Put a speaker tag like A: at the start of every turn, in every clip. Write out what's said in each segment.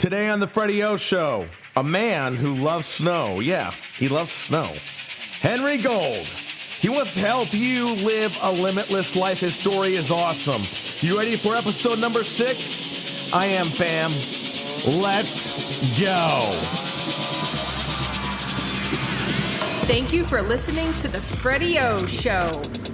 A: Today on the Freddy O Show, a man who loves snow. Yeah, he loves snow. Henry Gold. He wants to help you live a limitless life. His story is awesome. You ready for episode number 6? I am, fam. Let's go.
B: Thank you for listening to the Freddy O Show,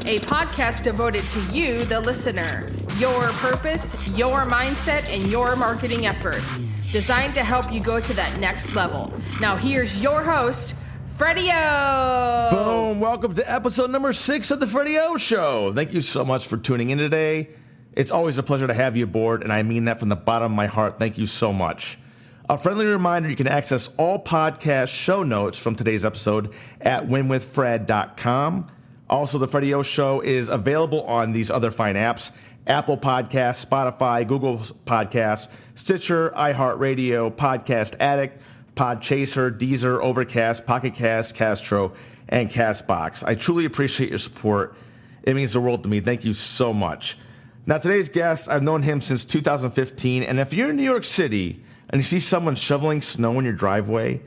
B: a podcast devoted to you, the listener, your purpose, your mindset, and your marketing efforts, designed to help you go to that next level. Now here's your host, Freddy O.
A: Boom. Welcome to episode number 6 of the Freddy O Show. Thank you so much for tuning in today. It's always a pleasure to have you aboard, and I mean that from the bottom of my heart. Thank you so much. A friendly reminder, you can access all podcast show notes from today's episode at winwithfred.com. Also, the Freddy O Show is available on these other fine apps: Apple Podcasts, Spotify, Google Podcasts, Stitcher, iHeartRadio, Podcast Addict, Podchaser, Deezer, Overcast, Pocket Cast, Castro, and Castbox. I truly appreciate your support. It means the world to me. Thank you so much. Now, today's guest, I've known him since 2015, and if you're in New York City and you see someone shoveling snow in your driveway,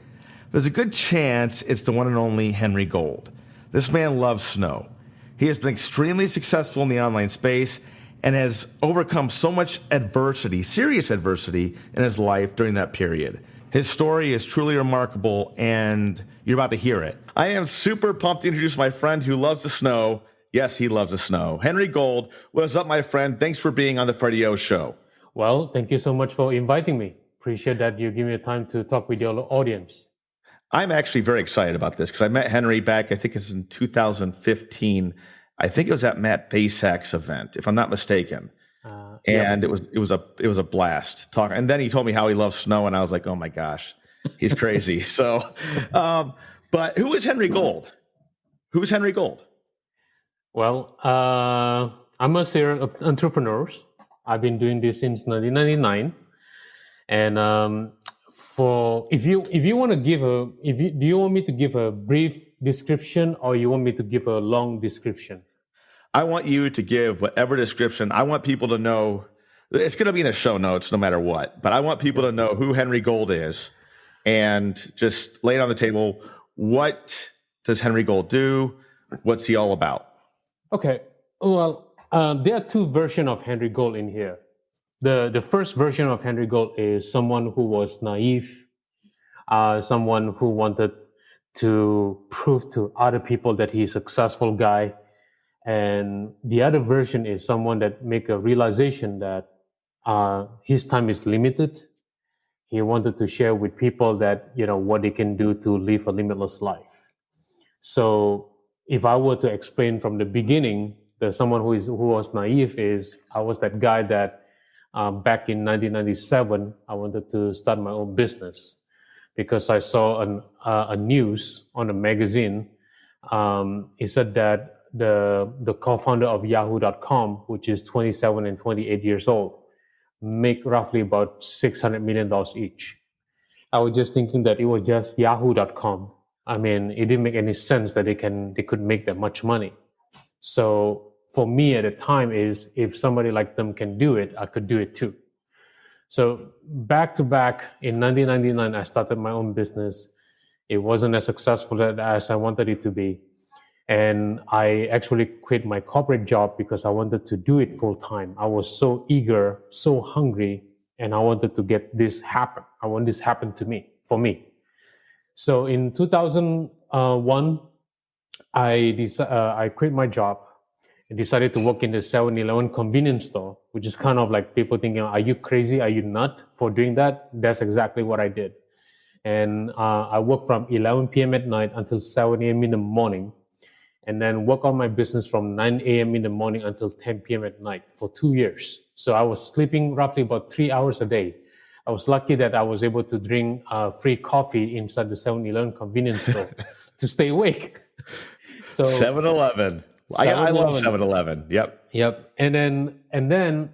A: there's a good chance it's the one and only Henry Gold. This man loves snow. He has been extremely successful in the online space and has overcome so much adversity, serious adversity, in his life during that period. His story is truly remarkable, and you're about to hear it. I am super pumped to introduce my friend who loves the snow. Yes, he loves the snow. Henry Gold, what is up, my friend? Thanks for being on the Freddy O Show.
C: Well, thank you so much for inviting me. Appreciate that you give me the time to talk with your audience.
A: I'm actually very excited about this because I met Henry back, I think it's in 2015. I think it was at Matt Basak's event, if I'm not mistaken. And it was a blast talk. And then he told me how he loves snow, and I was like, oh my gosh, he's crazy. So, but who is Henry Gold? Who is Henry Gold?
C: Well, I'm a serial entrepreneur. I've been doing this since 1999. And if you want to do you want me to give a brief description, or you want me to give a long description?
A: I want you to give whatever description. I want people to know. It's going to be in the show notes no matter what, but I want people to know who Henry Gold is and just lay it on the table. What does Henry Gold do? What's he all about? Okay.
C: Well, there are two versions of Henry Gold in here. The first version of Henry Gold is someone who was naive, someone who wanted to prove to other people that he's a successful guy. And the other version is someone that make a realization that his time is limited. He wanted to share with people that, what they can do to live a limitless life. So if I were to explain from the beginning, someone who was naive is, I was that guy that back in 1997, I wanted to start my own business because I saw a news on a magazine. It said that the co-founder of Yahoo.com, which is 27 and 28 years old, make roughly about $600 million each. I was just thinking that it was just Yahoo.com. I mean, it didn't make any sense that they could make that much money. So for me at the time is, if somebody like them can do it, I could do it too. So back to back in 1999, I started my own business. It wasn't as successful as I wanted it to be. And I actually quit my corporate job because I wanted to do it full time. I was so eager, so hungry, and I wanted to get this happen. I want this happen for me. So in 2001, I quit my job and decided to work in the 7-Eleven convenience store, which is kind of like people thinking, are you crazy? Are you nut for doing that? That's exactly what I did. And I worked from 11 p.m. at night until 7 a.m. in the morning, and then work on my business from 9 a.m. in the morning until 10 p.m. at night for 2 years. So I was sleeping roughly about 3 hours a day. I was lucky that I was able to drink free coffee inside the 7-Eleven convenience store to stay awake.
A: So 7-Eleven. I love 7-Eleven.
C: Yep. And then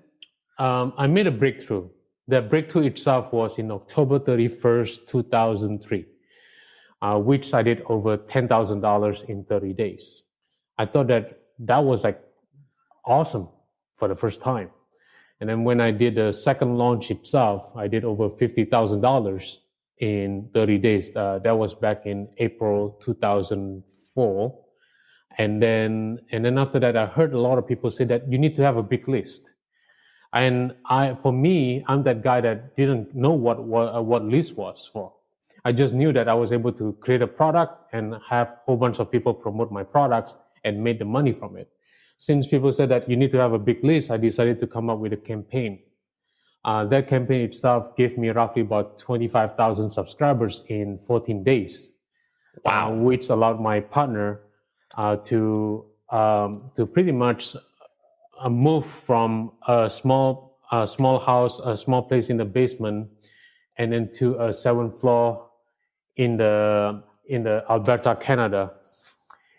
C: I made a breakthrough. The breakthrough itself was in October 31st, 2003. Which I did over $10,000 in 30 days. I thought that was like awesome for the first time. And then when I did the second launch itself, I did over $50,000 in 30 days. That was back in April 2004. And then after that, I heard a lot of people say that you need to have a big list. And for me, I'm that guy that didn't know what list was for. I just knew that I was able to create a product and have a whole bunch of people promote my products and made the money from it. Since people said that you need to have a big list, I decided to come up with a campaign. That campaign itself gave me roughly about 25,000 subscribers in 14 days.
A: Wow.
C: Which allowed my partner to pretty much move from a small house, a small place in the basement, and then to a 7th floor in the Alberta, Canada.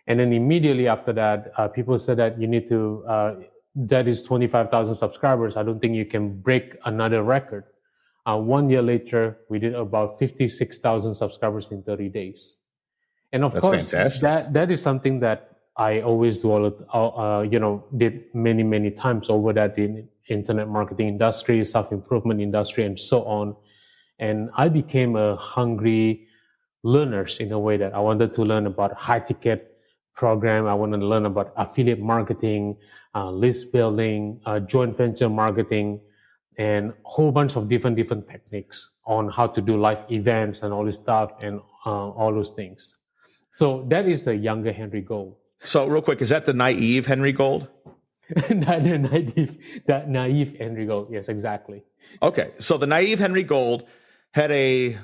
C: And then immediately after that, people said that you need to. That is 25,000 subscribers. I don't think you can break another record. 1 year later, we did about 56,000 subscribers in 30 days. And of course, fantastic. That is something that I always did many times over that in internet marketing industry, self-improvement industry, and so on. And I became a hungry learner in a way that I wanted to learn about high-ticket program. I wanted to learn about affiliate marketing, list building, joint venture marketing, and a whole bunch of different techniques on how to do live events and all this stuff and all those things. So that is the younger Henry Gold.
A: So real quick, is that the naive Henry Gold?
C: That naive Henry Gold. Yes, exactly.
A: Okay. So the naive Henry Gold had a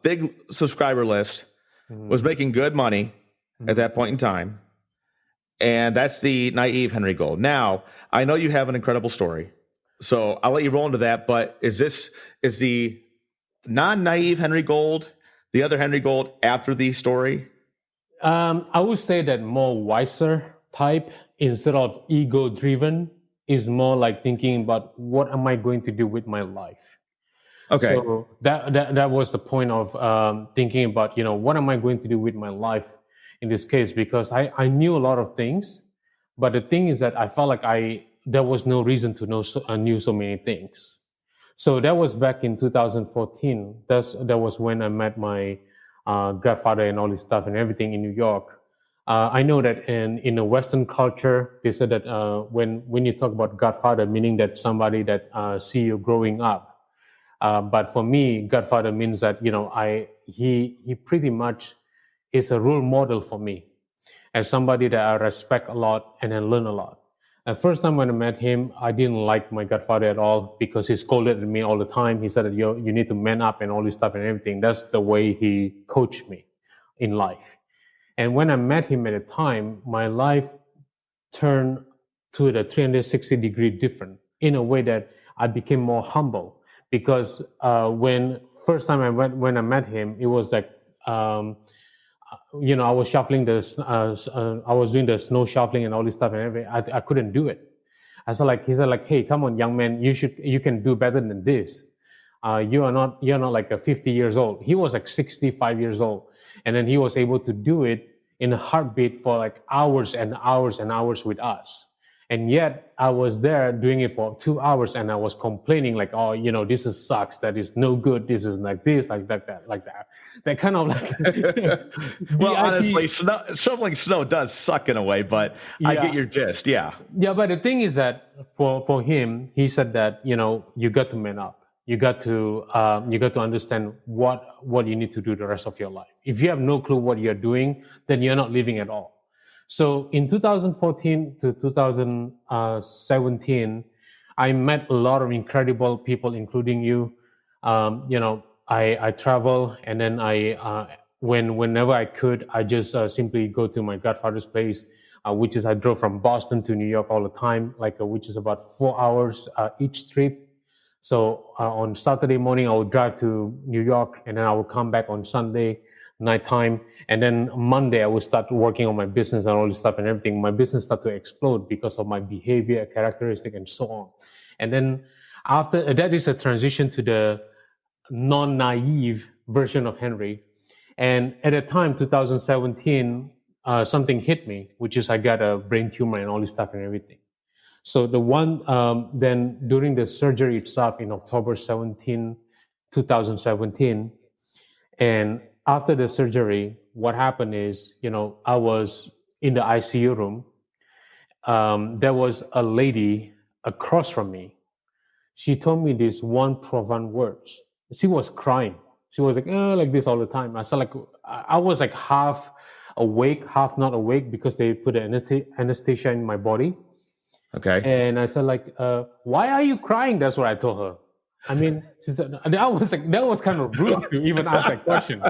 A: big subscriber list, was making good money at that point in time. And that's the naive Henry Gold. Now, I know you have an incredible story, so I'll let you roll into that. But is the non-naive Henry Gold the other Henry Gold after the story?
C: I would say that more wiser type instead of ego-driven is more like thinking about what am I going to do with my life. Okay. So that was the point of thinking about, what am I going to do with my life in this case? Because I knew a lot of things, but the thing is that I felt like there was no reason to know I knew so many things. So that was back in 2014. That was when I met my godfather and all this stuff and everything in New York. I know that in a Western culture, they said that when you talk about godfather, meaning that somebody that see you growing up. But for me, godfather means that he pretty much is a role model for me as somebody that I respect a lot and then learn a lot. The first time when I met him, I didn't like my godfather at all because he scolded at me all the time. He said that you need to man up and all this stuff and everything. That's the way he coached me in life. And when I met him at the time, my life turned to the 360-degree different in a way that I became more humble. Because when I met him, it was like, I was shuffling I was doing the snow shuffling and all this stuff and everything. I couldn't do it. He said, hey, come on, young man, you can do better than this. You're not like 50 years old. He was like 65 years old. And then he was able to do it in a heartbeat for like hours and hours and hours with us. And yet I was there doing it for 2 hours and I was complaining like, oh, this sucks. That is no good. This is like this, like that. That kind of like.
A: Well, honestly, shoveling snow does suck in a way, but yeah. I get your gist. Yeah.
C: Yeah. But the thing is that for him, he said that, you got to man up. You got to understand what you need to do the rest of your life. If you have no clue what you're doing, then you're not living at all. So in 2014 to 2017, I met a lot of incredible people, including you. I travel, and then whenever I could, I just simply go to my godfather's place, which is I drove from Boston to New York all the time, which is about 4 hours each trip. So on Saturday morning, I would drive to New York, and then I would come back on Sunday nighttime. And then Monday, I would start working on my business and all this stuff and everything. My business started to explode because of my behavior, characteristic, and so on. And then after that is a transition to the non-naive version of Henry. And at the time, 2017, something hit me, which is I got a brain tumor and all this stuff and everything. So the one, then during the surgery itself in October 17, 2017, and after the surgery, what happened is, I was in the ICU room. There was a lady across from me. She told me this one profound words. She was crying. She was like, like this all the time. I said, like, I was like half awake, half not awake because they put anesthesia in my body.
A: Okay.
C: And I said, like, why are you crying? That's what I told her. I mean, she said, and I was like, that was kind of rude to even ask that question.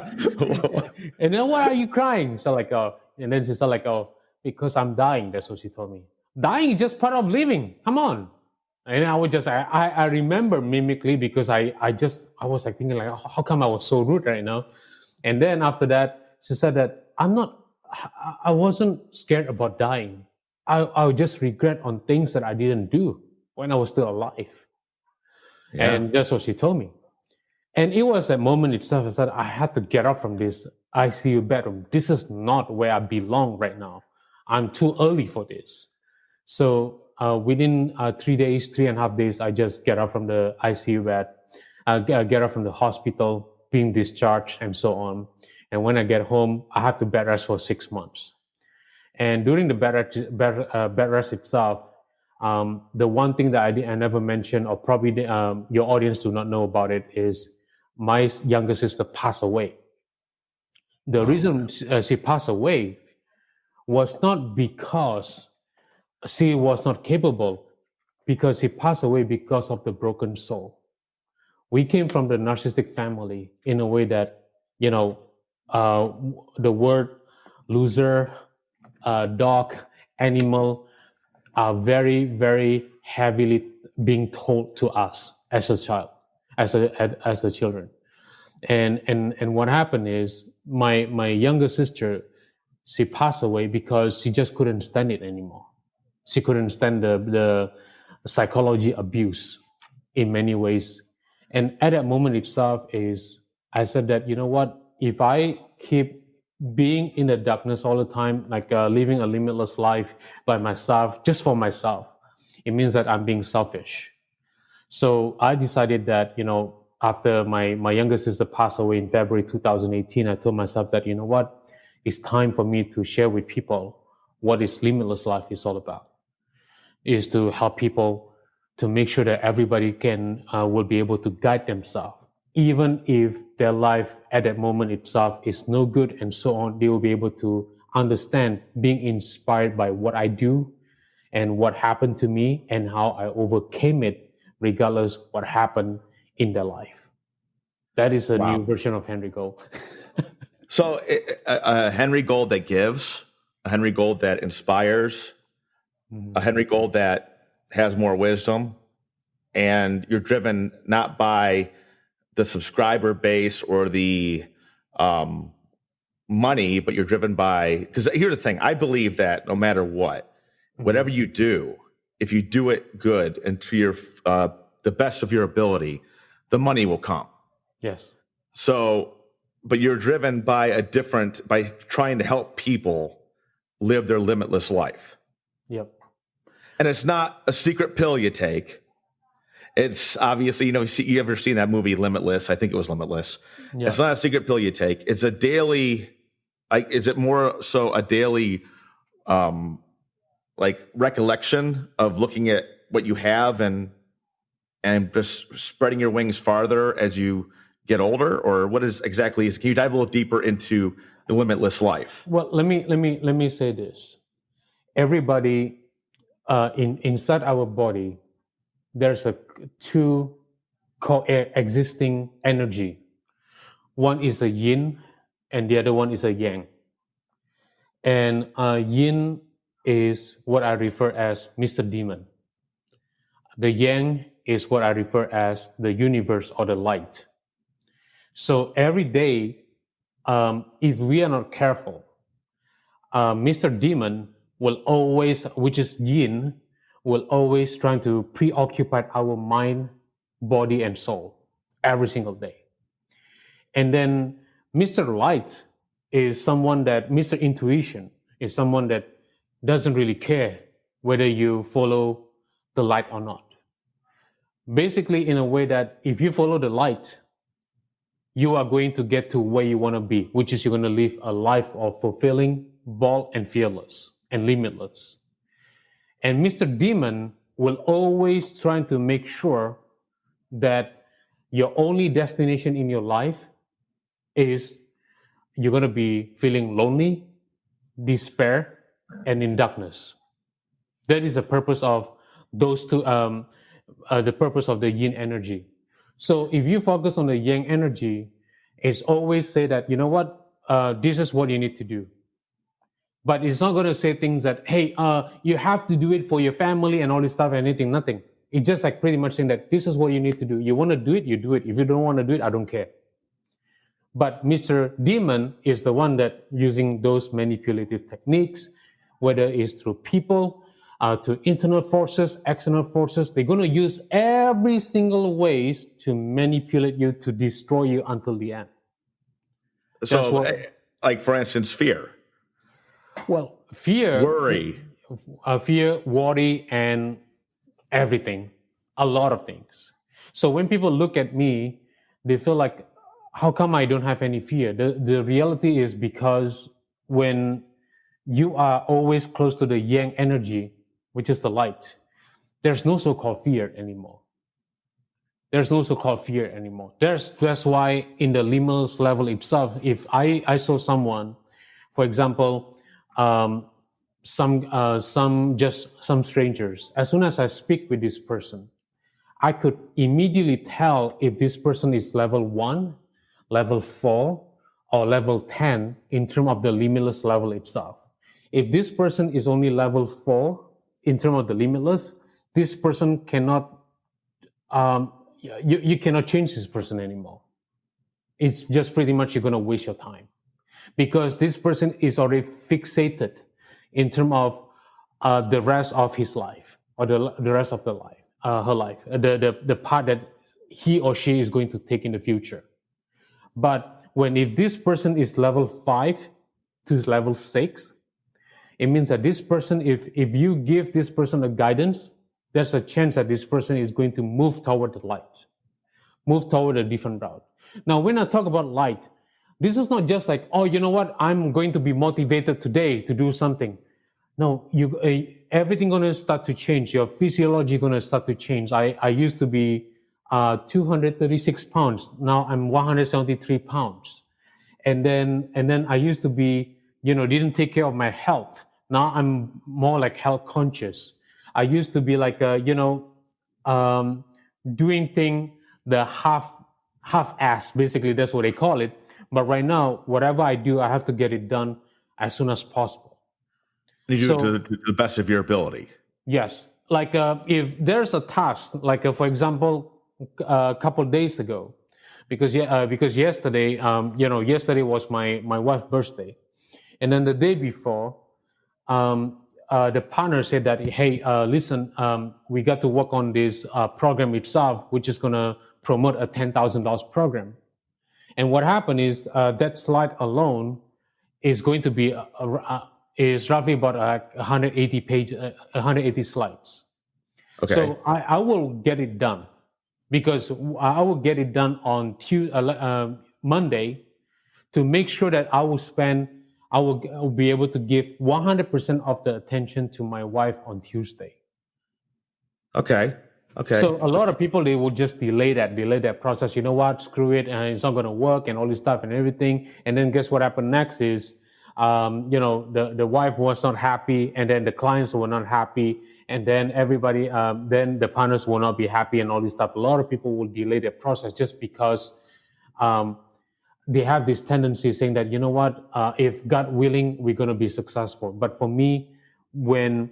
C: And then, why are you crying? So like, and then she said, like, because I'm dying. That's what she told me. Dying is just part of living. Come on. And I would just, I remember mimically because I was like thinking like, how come I was so rude right now? And then after that, she said that I wasn't scared about dying. I would just regret on things that I didn't do when I was still alive. Yeah. And that's what she told me. And it was that moment itself. I said, I had to get up from this ICU bedroom. This is not where I belong right now. I'm too early for this. So within 3 days, 3.5 days, I just get up from the ICU bed, get up from the hospital, being discharged and so on. And when I get home, I have to bed rest for 6 months. And during the bed rest itself, the one thing that I never mentioned, or probably your audience do not know about it, is my younger sister passed away. The reason she passed away was not because she was not capable, because she passed away because of the broken soul. We came from the narcissistic family in a way that, the word loser, dog, animal are very, very heavily being told to us as a child, as the children. And what happened is my younger sister, she passed away because she just couldn't stand it anymore. She couldn't stand the psychology abuse in many ways. And at that moment itself I said that, you know what, if I keep being in the darkness all the time, like living a limitless life by myself, just for myself, it means that I'm being selfish. So I decided that, after my younger sister passed away in February 2018, I told myself that, you know what, it's time for me to share with people what is limitless life is all about. Is to help people to make sure that everybody will be able to guide themselves. Even if their life at that moment itself is no good and so on, they will be able to understand, being inspired by what I do and what happened to me and how I overcame it, regardless what happened in their life. That is a new version of Henry Gold.
A: So a Henry Gold that gives, a Henry Gold that inspires, a Henry Gold that has more wisdom, and you're driven not by the subscriber base or the money, but you're driven by, because here's the thing, I believe that no matter what, whatever you do, if you do it good and to your the best of your ability, the money will come.
C: Yes.
A: So, but you're driven by by trying to help people live their limitless life.
C: Yep.
A: And it's not a secret pill you take. It's obviously, you ever seen that movie Limitless? I think it was Limitless. Yeah. It's not a secret pill you take. It's a daily, is it more so a daily, recollection of looking at what you have and just spreading your wings farther as you get older? Or what is exactly, can you dive a little deeper into the limitless life?
C: Well, let me say this. Everybody inside our body, there's two coexisting energy. One is a yin and the other one is a yang. And yin is what I refer as Mr. Demon. The yang is what I refer as the universe or the light. So every day, if we are not careful, Mr. Demon will always, which is yin, will always try to preoccupy our mind, body, and soul every single day. And then Mr. Light is someone that, Mr. Intuition is someone that doesn't really care whether you follow the light or not. Basically, in a way that if you follow the light, you are going to get to where you want to be, which is you're going to live a life of fulfilling, bold, and fearless, and limitless. And Mr. Demon will always try to make sure that your only destination in your life is you're going to be feeling lonely, despair, and in darkness. That is the purpose of those two, the purpose of the yin energy. So if you focus on the yang energy, it's always say that, you know what, this is what you need to do. But it's not going to say things that, hey, you have to do it for your family and all this stuff, anything, nothing. It's just like pretty much saying that this is what you need to do. You want to do it, you do it. If you don't want to do it, I don't care. But Mr. Demon is the one that using those manipulative techniques, whether it's through people, to internal forces, external forces, they're going to use every single ways to manipulate you, to destroy you until the end.
A: So, like for instance, fear.
C: Well, fear,
A: worry,
C: and everything, a lot of things. So when people look at me, they feel like, how come I don't have any fear? The reality is because when you are always close to the yang energy, which is the light, there's no so-called fear anymore. That's why in the limitless level itself, if I saw someone, for example, some strangers, as soon as I speak with this person, I could immediately tell if this person is level 1, level 4, or level 10 in terms of the limitless level itself. If this person is only level 4 in terms of the limitless, this person cannot, you cannot change this person anymore. It's just pretty much you're going to waste your time, because this person is already fixated in terms of the rest of his life, or the rest of the life, her life, the part that he or she is going to take in the future. But if this person is level 5 to level 6, it means that this person, if you give this person a guidance, there's a chance that this person is going to move toward the light, move toward a different route. Now, when I talk about light, this is not just like, oh, you know what, I'm going to be motivated today to do something. No, everything going to start to change. Your physiology going to start to change. I used to be 236 pounds. Now I'm 173 pounds. And then I used to be, didn't take care of my health. Now I'm more like health conscious. I used to be like, doing thing the half-ass, basically that's what they call it. But right now, whatever I do, I have to get it done as soon as possible.
A: You do it to the best of your ability.
C: Yes. Like if there's a task, like for example, a couple of days ago, because yesterday, yesterday was my wife's birthday. And then the day before, the partner said that, hey, listen, we got to work on this program itself, which is going to promote a $10,000 program. And what happened is that slide alone is going to be is roughly about 180 slides.
A: Okay.
C: So I will get it done, because I will get it done on Monday, to make sure that I will be able to give 100% of the attention to my wife on Tuesday.
A: Okay.
C: So a lot of people, they will just delay that process. You know what? Screw it. It's not going to work and all this stuff and everything. And then guess what happened next is, the wife was not happy, and then the clients were not happy, and then everybody, then the partners will not be happy and all this stuff. A lot of people will delay their process just because they have this tendency saying that, you know what, if God willing, we're going to be successful. But for me, when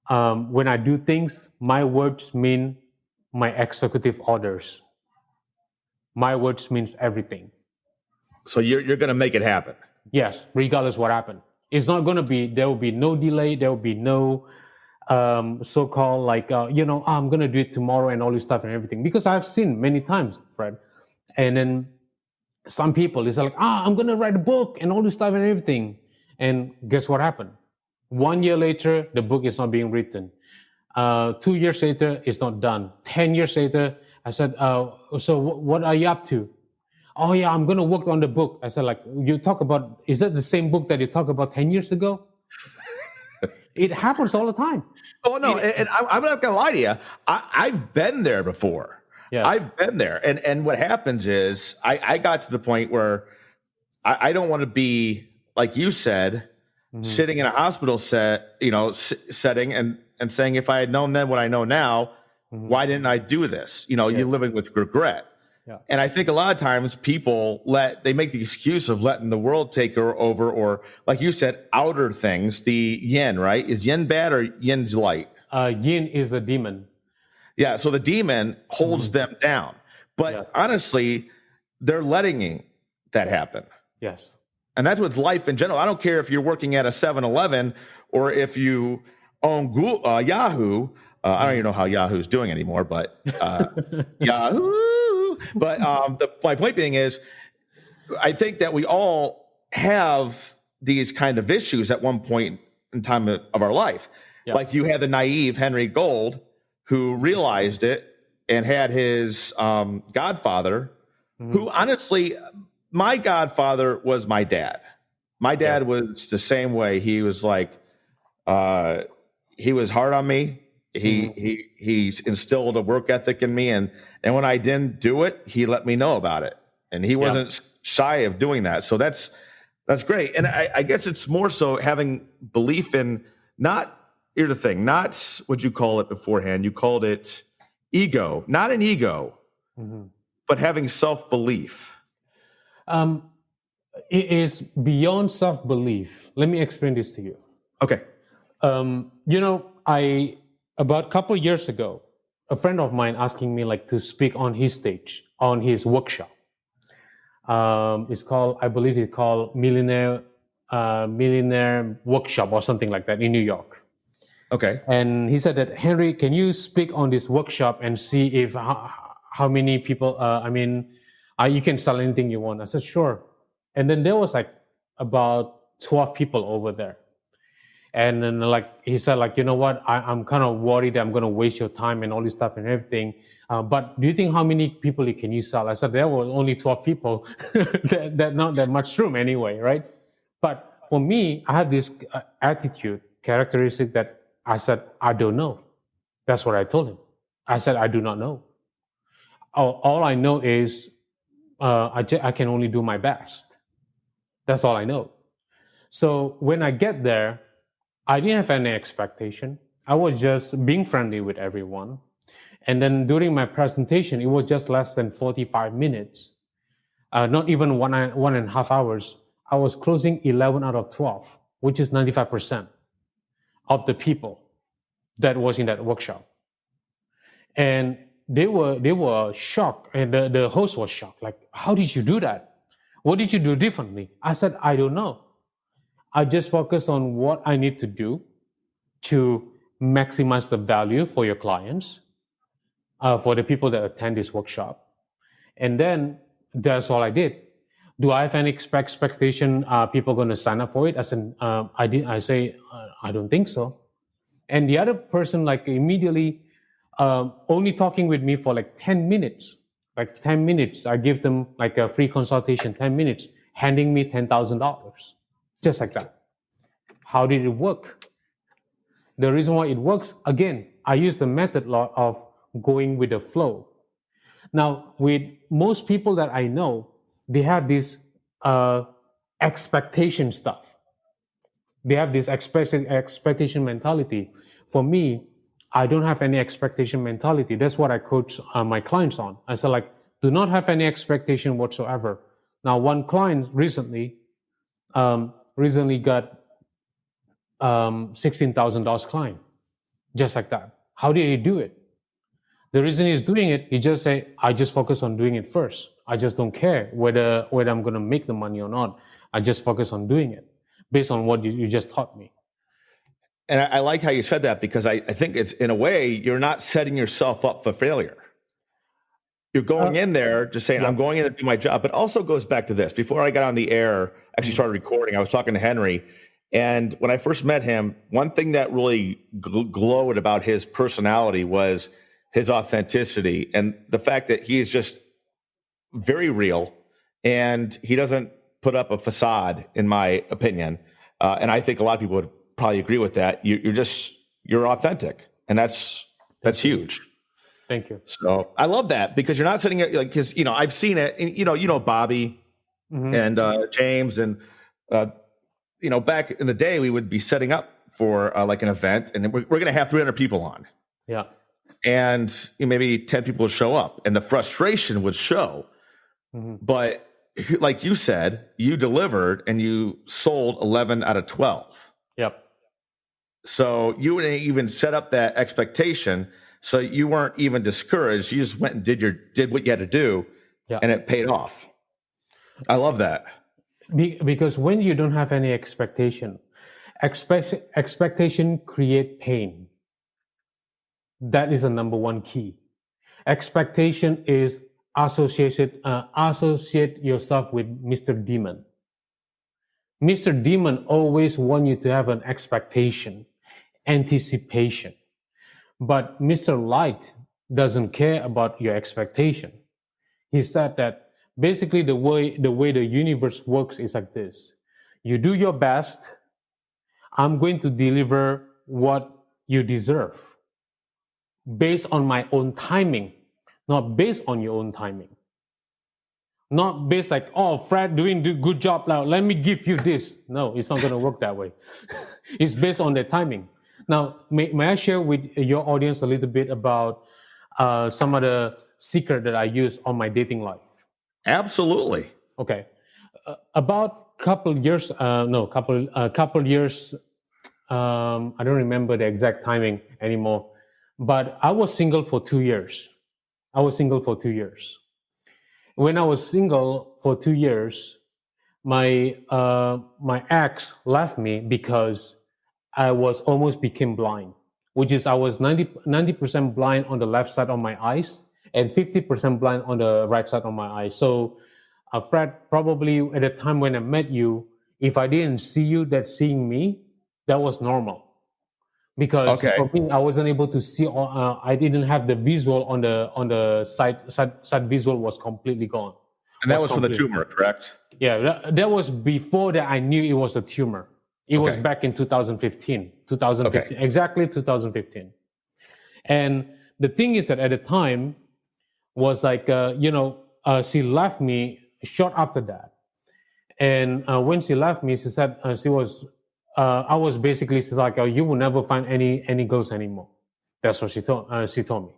C: I do things, my words mean my executive orders. My words means everything.
A: So you're going to make it happen.
C: Yes, regardless what happened. It's not going to be, there will be no delay. There will be no so-called like, I'm going to do it tomorrow and all this stuff and everything. Because I've seen many times, Fred. And then some people, it's like, I'm going to write a book and all this stuff and everything. And guess what happened? 1 year later, the book is not being written. 2 years later, it's not done. 10 years later, I said, so what are you up to? Oh yeah, I'm going to work on the book. I said, like, you talk about, is that the same book that you talked about 10 years ago? It happens all the time.
A: Oh no, and I'm not gonna lie to you. I've been there before.
C: Yeah.
A: I've been there, and what happens is I got to the point where I don't want to be, like you said, sitting in a hospital setting and saying, if I had known then what I know now, why didn't I do this? You're living with regret.
C: Yeah.
A: And I think a lot of times people they make the excuse of letting the world take her over, or like you said, outer things, the yin, right? Is yin bad or yin's light?
C: Yin is a demon.
A: Yeah. So the demon holds them down, but honestly, they're letting that happen.
C: Yes.
A: And that's with life in general. I don't care if you're working at a 7-Eleven or if you own Yahoo. I don't even know how Yahoo's doing anymore, but Yahoo. But my point being is, I think that we all have these kind of issues at one point in time of our life. Yeah. Like you had the naive Henry Gold who realized it and had his godfather, who honestly, my godfather was my dad. My dad was the same way. He was like, he was hard on me. He instilled a work ethic in me, and when I didn't do it, he let me know about it, and he wasn't shy of doing that. So that's great, and I guess it's more so having belief in here's the thing, not what you call it beforehand. You called it ego, not an ego, but having self-belief.
C: It is beyond self-belief. Let me explain this to you.
A: Okay.
C: About a couple of years ago, a friend of mine asking me like to speak on his stage, on his workshop. It's called Millionaire Workshop or something like that in New York.
A: Okay.
C: And he said that, Henry, can you speak on this workshop and see if how many people, you can sell anything you want. I said, sure. And then there was like about 12 people over there. And then he said, you know what, I'm kind of worried that I'm going to waste your time and all this stuff and everything. But do you think how many people can you sell? I said, there were only 12 people. that not that much room anyway, right? But for me, I have this characteristic that I said, I don't know. That's what I told him. I said, I do not know. All I know is I can only do my best. That's all I know. So when I get there, I didn't have any expectation. I was just being friendly with everyone. And then during my presentation, it was just less than 45 minutes, not even one and a half hours. I was closing 11 out of 12, which is 95% of the people that was in that workshop. And they were shocked, and the host was shocked. Like, how did you do that? What did you do differently? I said, I don't know. I just focus on what I need to do to maximize the value for your clients, for the people that attend this workshop. And then that's all I did. Do I have any expectation people are going to sign up for it? I said, I say, I don't think so. And the other person immediately only talking with me for 10 minutes. 10 minutes. I give them a free consultation, 10 minutes, handing me $10,000. Just like that. How did it work? The reason why it works, again, I use the method of going with the flow. Now, with most people that I know, they have this expectation stuff. They have this expectation mentality. For me, I don't have any expectation mentality. That's what I coach my clients on. I said, do not have any expectation whatsoever. Now, one client recently got $16,000 client, just like that. How did he do it? The reason he's doing it, he just say, I just focus on doing it first. I just don't care whether I'm going to make the money or not. I just focus on doing it based on what you just taught me.
A: And I like how you said that, because I think it's, in a way, you're not setting yourself up for failure. You're going in there just saying, I'm going in to do my job. But also goes back to this. Before I got on the air, actually started recording, I was talking to Henry, And when I first met him, one thing that really glowed about his personality was his authenticity and the fact that he is just very real, and he doesn't put up a facade, in my opinion. And I think a lot of people would probably agree with that. You're authentic, and that's huge.
C: Thank you.
A: So I love that, because you're not sitting there like, because I've seen it. And, Bobby and James, and back in the day, we would be setting up for like an event, and we're going to have 300 people on.
C: Yeah.
A: And maybe 10 people would show up, and the frustration would show. But like you said, you delivered and you sold 11 out of 12.
C: Yep.
A: So you didn't even set up that expectation. So you weren't even discouraged. You just went and did what you had to do, and it paid off. I love that.
C: Because when you don't have any expectation create pain. That is the number one key. Expectation is associate yourself with Mr. Demon. Mr. Demon always want you to have an expectation, anticipation. But Mr. Light doesn't care about your expectation. He said that basically the way the universe works is like this. You do your best. I'm going to deliver what you deserve based on my own timing, not based on your own timing. Not based like, oh, Fred doing the good job now, let me give you this. No, it's not going to work that way. It's based on their timing. Now, may I share with your audience a little bit about some of the secret that I use on my dating life?
A: Absolutely.
C: Okay. About couple years, I don't remember the exact timing anymore, but I was single for 2 years. When I was single for 2 years, my ex left me because I was almost became blind, which is I was 90% blind on the left side of my eyes and 50% blind on the right side of my eyes. So, Fred, probably at the time when I met you, if I didn't see you, that seeing me, that was normal. Because for me, I wasn't able to see. I didn't have the visual on the side visual was completely gone.
A: And that was for the tumor, correct?
C: Yeah, that was before that I knew it was a tumor. It was back in 2015, exactly 2015. And the thing is that at the time was like, she left me short after that. And when she left me, she said I was basically, she's like, oh, you will never find any girls anymore. That's what she told me.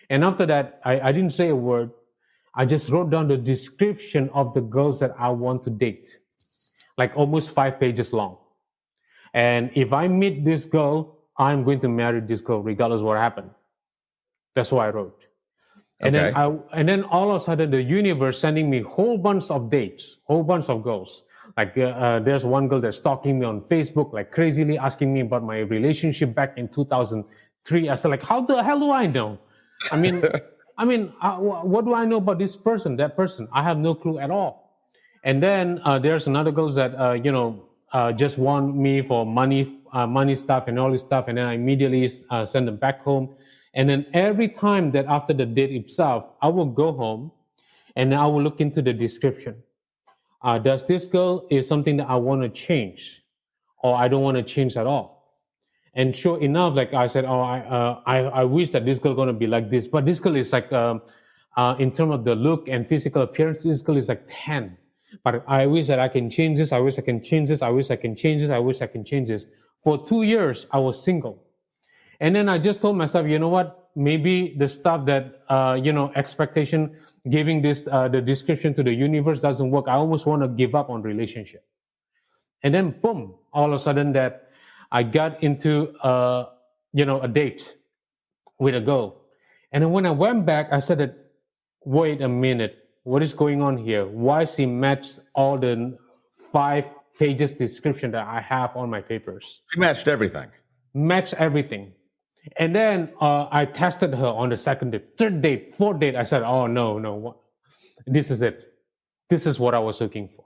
C: And after that, I didn't say a word. I just wrote down the description of the girls that I want to date, like almost 5 pages long. And if I meet this girl, I'm going to marry this girl regardless of what happened. That's what I wrote. And then all of a sudden, the universe sending me whole bunch of dates, whole bunch of girls. Like there's one girl that's stalking me on Facebook, like crazily asking me about my relationship back in 2003. I said, like, how the hell do I know? I mean, what do I know about this person, that person? I have no clue at all. And then there's another girl that just want me for money stuff and all this stuff, and then I immediately send them back home. And then every time that after the date itself, I will go home and I will look into the description. Does this girl is something that I want to change, or I don't want to change at all? And sure enough, like I said, I wish that this girl gonna be like this, but this girl is like, in terms of the look and physical appearance, this girl is like 10. But I wish that I can change this. I wish I can change this. I wish I can change this. I wish I can change this. For 2 years, I was single. And then I just told myself, you know what? Maybe the stuff that, expectation, giving this, the description to the universe doesn't work. I almost want to give up on relationship. And then boom, all of a sudden that I got into, a date with a girl. And then when I went back, I said that, wait a minute. What is going on here? Why she matched all the 5 pages description that I have on my papers?
A: She matched everything.
C: Matched everything. And then I tested her on the second date, third date, fourth date. I said, oh, no, this is it. This is what I was looking for.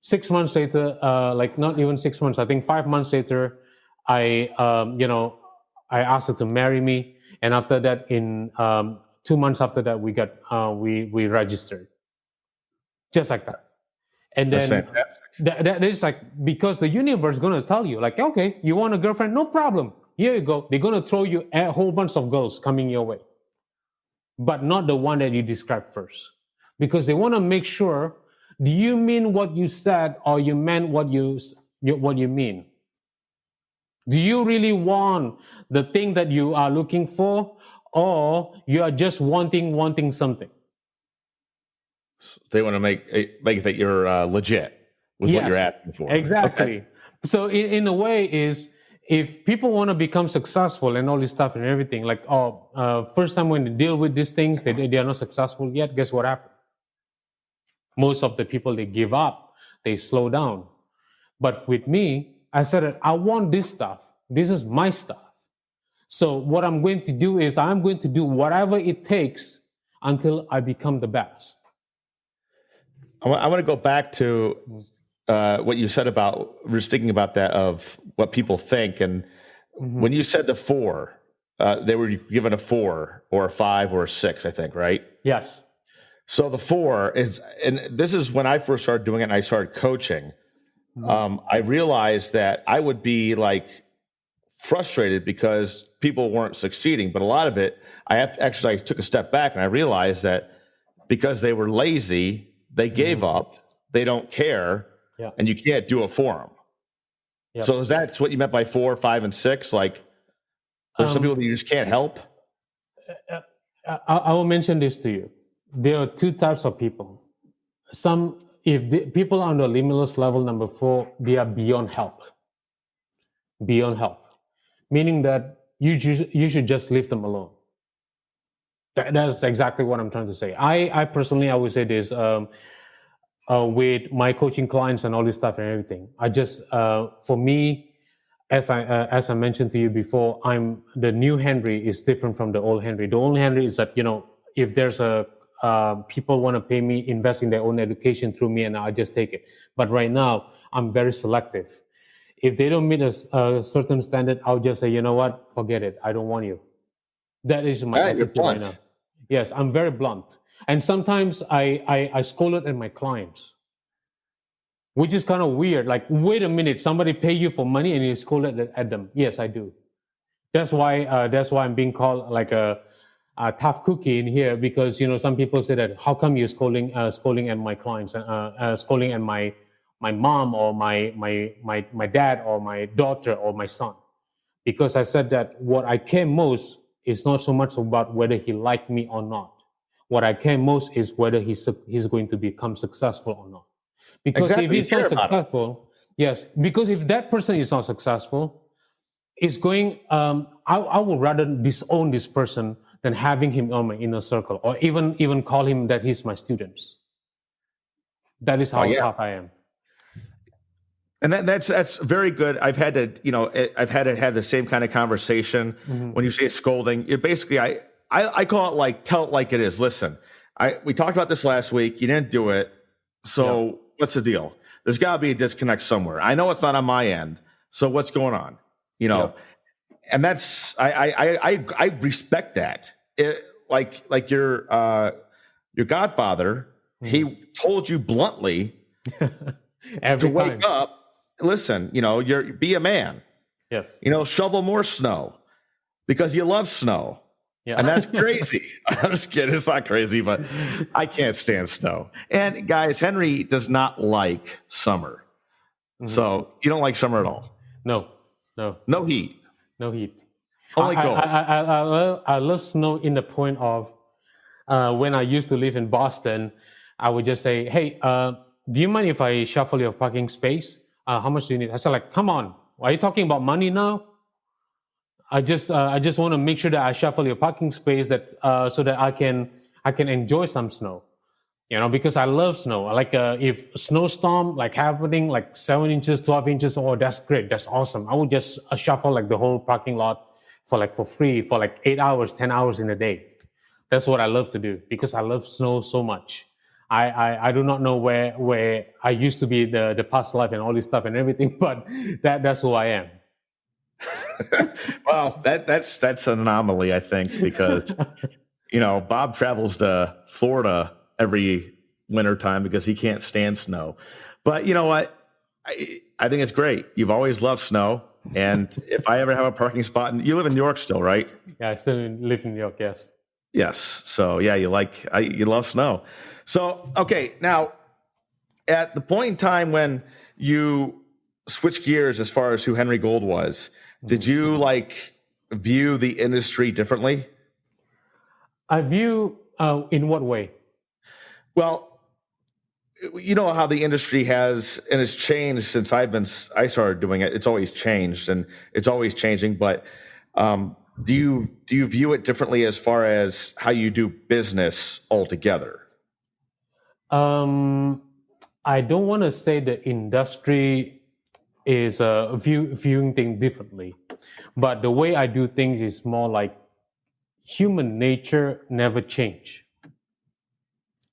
C: 6 months later, like not even 6 months, I think 5 months later, I asked her to marry me, and after that, in 2 months after that, we registered, just like that. And
A: That's
C: then
A: fantastic.
C: that is like, because the universe is gonna tell you, like, okay, you want a girlfriend, no problem. Here you go. They're gonna throw you a whole bunch of girls coming your way, but not the one that you described first, because they want to make sure, do you mean what you said, or you meant what you mean? Do you really want the thing that you are looking for, or you are just wanting something?
A: They want to make it that you're legit with what you're asking for.
C: Exactly.
A: Okay.
C: So in a way, is if people want to become successful and all this stuff and everything, like, first time when they deal with these things, they are not successful yet, guess what happened? Most of the people, they give up, they slow down. But with me, I said, I want this stuff. This is my stuff. So what I'm going to do is I'm going to do whatever it takes until I become the best.
A: I want to go back to what you said about, we're thinking about that, of what people think. And when you said the 4, they were given a 4 or a 5 or a 6, I think, right?
C: Yes.
A: So the 4 is, and this is when I first started doing it and I started coaching. I realized that I would be like frustrated because people weren't succeeding. But a lot of it, I took a step back and I realized that because they were lazy, they gave up, they don't care, and you can't do it for them. Yep. So that's what you meant by 4, 5, and 6? Like, there's some people that you just can't help?
C: I will mention this to you. There are 2 types of people. If the people on the limitless level number 4, they are beyond help. Beyond help. Meaning that you should just leave them alone. That's exactly what I'm trying to say. I personally, I would say this, with my coaching clients and all this stuff and everything. I just, for me, as I mentioned to you before, the new Henry is different from the old Henry. The old Henry is that, if there's people want to pay me, invest in their own education through me, and I just take it. But right now, I'm very selective. If they don't meet a certain standard, I'll just say, you know what, forget it. I don't want you. That is my attitude right now. Yes, I'm very blunt. And sometimes I scold it at my clients, which is kind of weird. Like, wait a minute, somebody pay you for money and you scold it at them. Yes, I do. That's why I'm being called like a tough cookie in here, because some people say that, how come you're scolding at my clients, scolding at my mom or my dad or my daughter or my son? Because I said that what I care most is not so much about whether he liked me or not. What I care most is whether he's going to become successful or not. Because if he's not successful, yes, because if that person is not successful, it's going, I would rather disown this person than having him on my inner circle, or even call him that he's my students. That is how tough I am.
A: And that's very good. I've had to have the same kind of conversation. When you say scolding, it basically, I call it like, tell it like it is. Listen, we talked about this last week. You didn't do it. So what's the deal? There's got to be a disconnect somewhere. I know it's not on my end. So what's going on? And that's, I respect that. Like your godfather, he told you bluntly to wake up. Listen, be a man.
C: Yes.
A: Shovel more snow because you love snow. Yeah. And that's crazy. I'm just kidding. It's not crazy, but I can't stand snow. And guys, Henry does not like summer. So you don't like summer at all?
C: No.
A: No heat.
C: No heat.
A: Only cold.
C: I love snow in the point of when I used to live in Boston, I would just say, hey, do you mind if I shuffle your parking space? How much do you need? I said, like, come on. Are you talking about money now? I just want to make sure that I shuffle your parking space so that I can enjoy some snow. Because I love snow. Like if snowstorm like happening like 7 inches, 12 inches, oh, that's great. That's awesome. I would just shuffle like the whole parking lot for free for like 8 hours, 10 hours in a day. That's what I love to do because I love snow so much. I do not know where I used to be, the past life and all this stuff and everything, but that's who I am.
A: Well, that's an anomaly, I think, because Bob travels to Florida every winter time because he can't stand snow. But you know what? I think it's great. You've always loved snow, and if I ever have a parking spot, and you live in New York still, right?
C: Yeah, I still live in New York. Yes.
A: Yes. So yeah, you love snow. So okay, now at the point in time when you switched gears as far as who Henry Gold was, did you view the industry differently?
C: I view in what way?
A: Well, you know how the industry has changed since I started doing it. It's always changed and it's always changing. But do you view it differently as far as how you do business altogether?
C: I don't want to say the industry is viewing things differently, but the way I do things is more like human nature never change.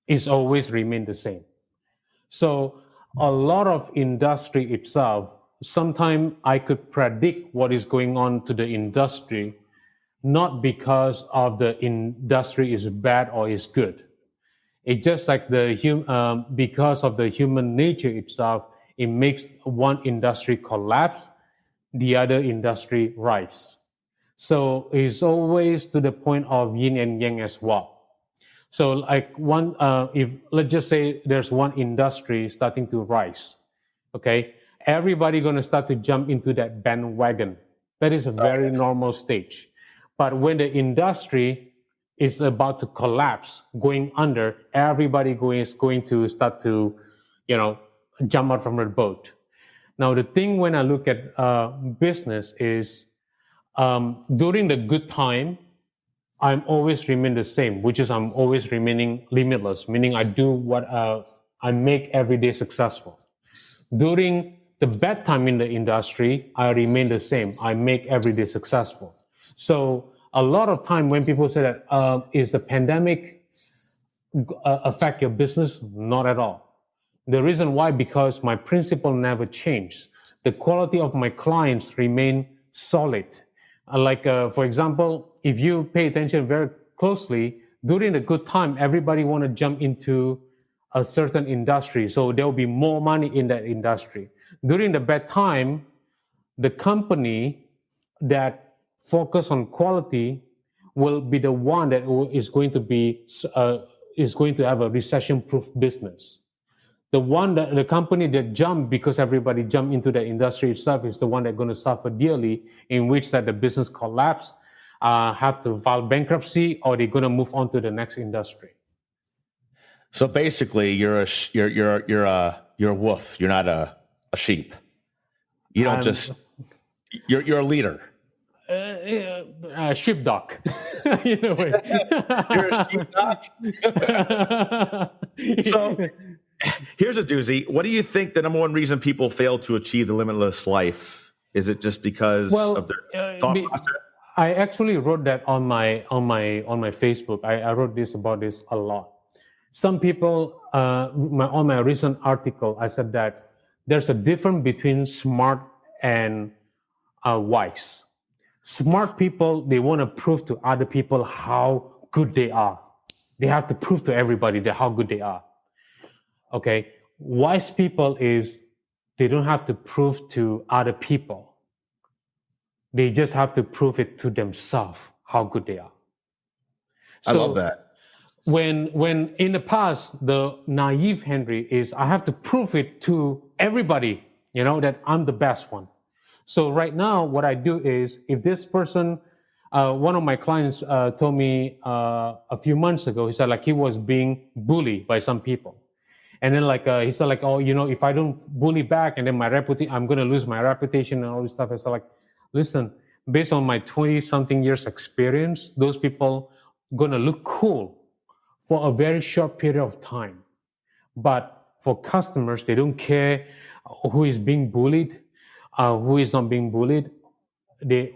C: It's always remain the same. So a lot of industry itself, sometimes I could predict what is going on to the industry, not because of the industry is bad or is good. It's just like because of the human nature itself, it makes one industry collapse, the other industry rise. So it's always to the point of yin and yang as well. So like if let's just say there's one industry starting to rise, okay, everybody going to start to jump into that bandwagon. That is a very normal stage. But when the industry is about to collapse, going under, everybody is going to start to, jump out from the boat. Now the thing when I look at business is during the good time, I'm always remain the same, which is I'm always remaining limitless, meaning I do what I make every day successful. During the bad time in the industry, I remain the same. I make every day successful. So a lot of time when people say that, is the pandemic affect your business? Not at all. The reason why, because my principle never changed. The quality of my clients remain solid. For example, if you pay attention very closely, during the good time, everybody want to jump into a certain industry. So there will be more money in that industry. During the bad time, the company that focus on quality will be the one that is going to have a recession-proof business. The company that jumped because everybody jumped into the industry itself is the one that's going to suffer dearly, in which that the business collapse, have to file bankruptcy, or they're going to move on to the next industry.
A: So basically, you're a wolf. You're not a sheep. You don't you're a leader.
C: Sheepdog. In a way.
A: You're a sheepdog. So here's a doozy. What do you think the number one reason people fail to achieve the limitless life? Is it just because of their thought process?
C: I actually wrote that on my Facebook. I wrote about this a lot. Some people on my recent article, I said that there's a difference between smart and wise. Smart people, they want to prove to other people how good they are. They have to prove to everybody that how good they are. Okay, wise people is they don't have to prove to other people. They just have to prove it to themselves how good they are.
A: I love that.
C: When in the past, the naive Henry is I have to prove it to everybody, that I'm the best one. So right now, what I do is if this person, one of my clients told me a few months ago, he said he was being bullied by some people. And then he said if I don't bully back and then I'm going to lose my reputation and all this stuff. I said listen, based on my 20-something years experience, those people going to look cool for a very short period of time. But for customers, they don't care who is being bullied, who is not being bullied.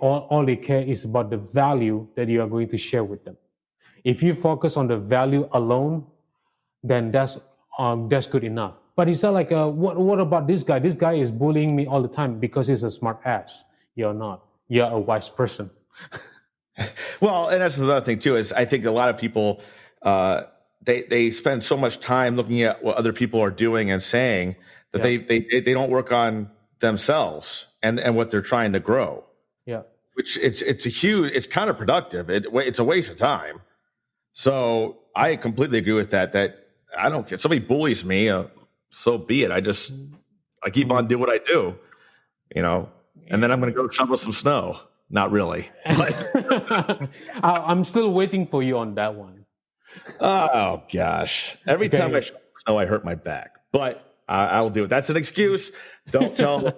C: All they care is about the value that you are going to share with them. If you focus on the value alone, then that's that's good enough. But he said like, what about this guy? This guy is bullying me all the time because he's a smart ass. You're not. You're a wise person.
A: Well, and that's another thing too, is I think a lot of people, they spend so much time looking at what other people are doing and saying that they don't work on themselves and what they're trying to grow.
C: Yeah.
A: Which it's counterproductive. It's a waste of time. So I completely agree with that I don't care. Somebody bullies me, so be it. I keep on doing what I do, and then I'm going to go shovel some snow. Not really. But
C: I'm still waiting for you on that one.
A: Oh gosh! Every time I shovel snow, I hurt my back. But I'll do it. That's an excuse. Don't tell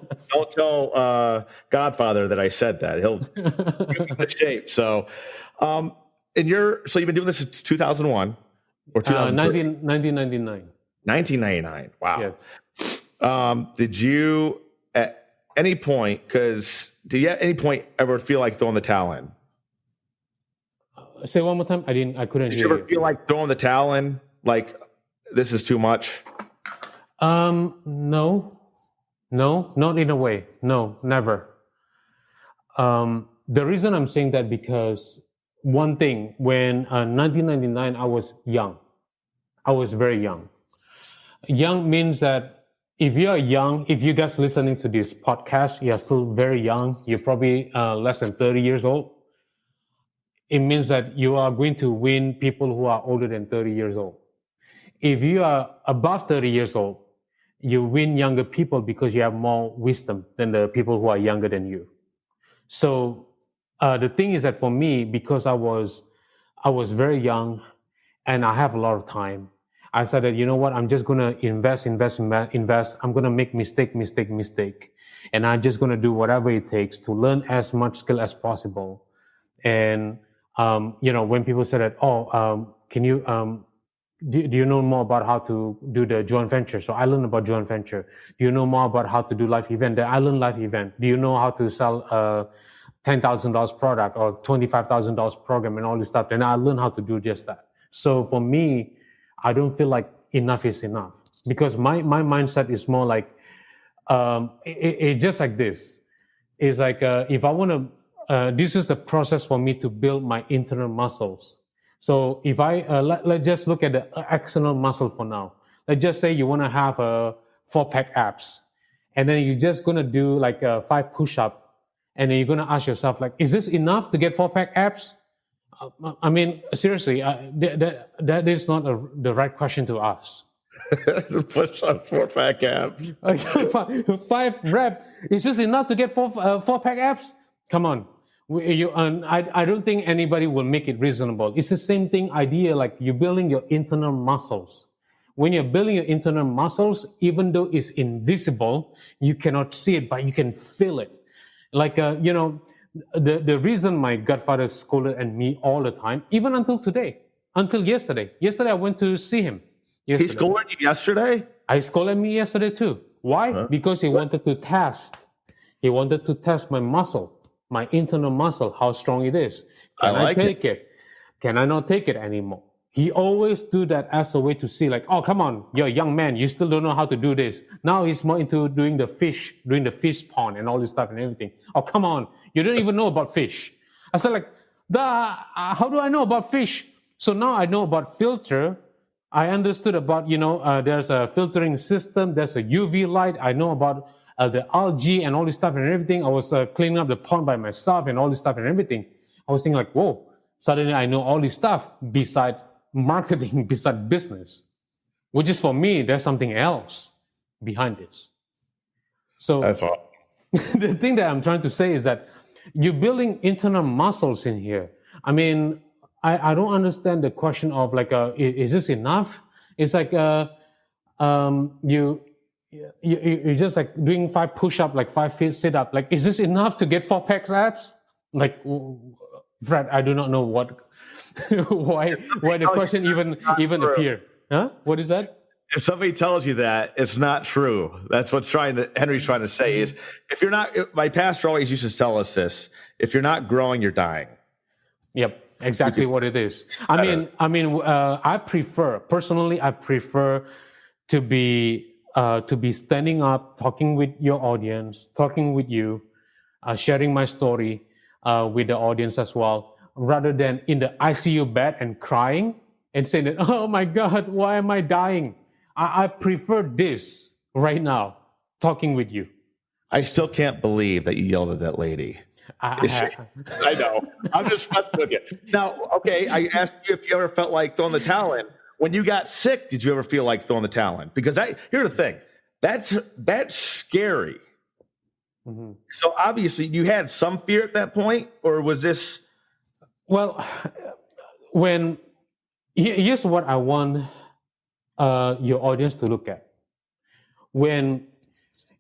A: Godfather that I said that. He'll get me into shape. So, so you've been doing this since 2001 or
C: 1999.
A: 1999. Wow.
C: Yes.
A: Did you at any point ever feel like throwing the towel in?
C: Say one more time. I couldn't
A: Did
C: hear
A: you ever feel like throwing the towel in? Like, this is too much?
C: No, not in a way. No, never. The reason I'm saying that because one thing, when 1999, I was young. I was very young. Young means that if you guys listening to this podcast, you're still very young. You're probably less than 30 years old. It means that you are going to win people who are older than 30 years old. If you are above 30 years old, you win younger people because you have more wisdom than the people who are younger than you. So the thing is that for me, because I was very young and I have a lot of time, I said that, you know what, I'm just going to invest. I'm going to make mistake. And I'm just going to do whatever it takes to learn as much skill as possible. And, when people say that, can you, do you know more about how to do the joint venture? So I learned about joint venture. Do you know more about how to do live event? I learned live event. Do you know how to sell $10,000 product or $25,000 program and all this stuff? And I learned how to do just that. So for me, I don't feel like enough is enough, because my mindset is more like, it just like this. It's like, if I want to, this is the process for me to build my internal muscles. So if I, let's just look at the external muscle for now. Let's just say you want to have a 4-pack abs, and then you're just going to do like 5 push-up, and then you're going to ask yourself, like, is this enough to get 4-pack abs? I mean, seriously, that is not the right question to ask.
A: Push on 4-pack abs.
C: 5 rep. Is this enough to get 4-pack abs? Come on. I don't think anybody will make it reasonable. It's the same thing idea, like you're building your internal muscles. When you're building your internal muscles, even though it's invisible, you cannot see it, but you can feel it. Like, the reason my godfather scolded at me all the time, even until today, until yesterday. Yesterday, I went to see him.
A: He scolded you yesterday?
C: I scolded me yesterday too. Why? Huh? Because he wanted to test. He wanted to test my muscle, my internal muscle, how strong it is. Can I take it? Can I not take it anymore? He always do that as a way to see, like, oh, come on, you're a young man. You still don't know how to do this. Now he's more into doing the fish pond and all this stuff and everything. Oh, come on. You don't even know about fish. I said, like, how do I know about fish? So now I know about filter. I understood about, there's a filtering system. There's a UV light. I know about the algae and all this stuff and everything. I was cleaning up the pond by myself and all this stuff and everything. I was thinking like, whoa, suddenly I know all this stuff beside marketing, beside business, which is for me, there's something else behind this. So
A: that's all.
C: The thing that I'm trying to say is that you're building internal muscles in here. I mean, I don't understand the question of like, is this enough? It's like you're just like doing 5 push-up, like 5 feet sit-up. Like, is this enough to get 4-pack abs? Like, Fred, I do not know why the question even appeared. Huh? What is that?
A: If somebody tells you that, it's not true. That's what Henry's trying to say is, if you're not, my pastor always used to tell us this, if you're not growing, you're dying.
C: Yep, exactly what it is. I prefer to be standing up, talking with your audience, talking with you, sharing my story with the audience as well, rather than in the ICU bed and crying and saying that, oh my God, why am I dying? I prefer this right now, talking with you.
A: I still can't believe that you yelled at that lady. I know. I'm just messing with you. Now, okay, I asked you if you ever felt like throwing the towel in. When you got sick, did you ever feel like throwing the towel in? Because here's the thing. That's scary. Mm-hmm. So obviously you had some fear at that point, or was this?
C: Well, here's what I want your audience to look at. When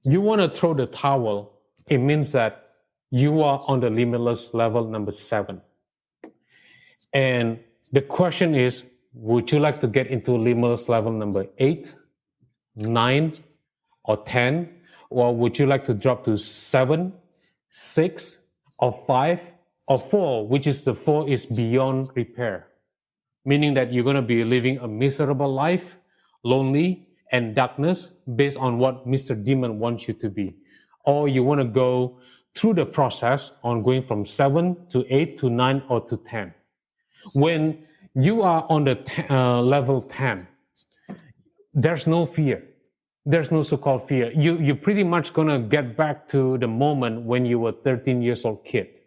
C: you want to throw the towel, it means that you are on the limitless level number 7. And the question is, would you like to get into limitless level number 8, 9, or 10? Or would you like to drop to 7, 6, or 5, or 4, which is the 4 is beyond repair? Meaning that you're going to be living a miserable life, lonely, and darkness based on what Mr. Demon wants you to be. Or you want to go through the process on going from 7 to 8 to 9 or to 10. When you are on the level 10, there's no fear. There's no so-called fear. You're pretty much going to get back to the moment when you were 13 years old kid.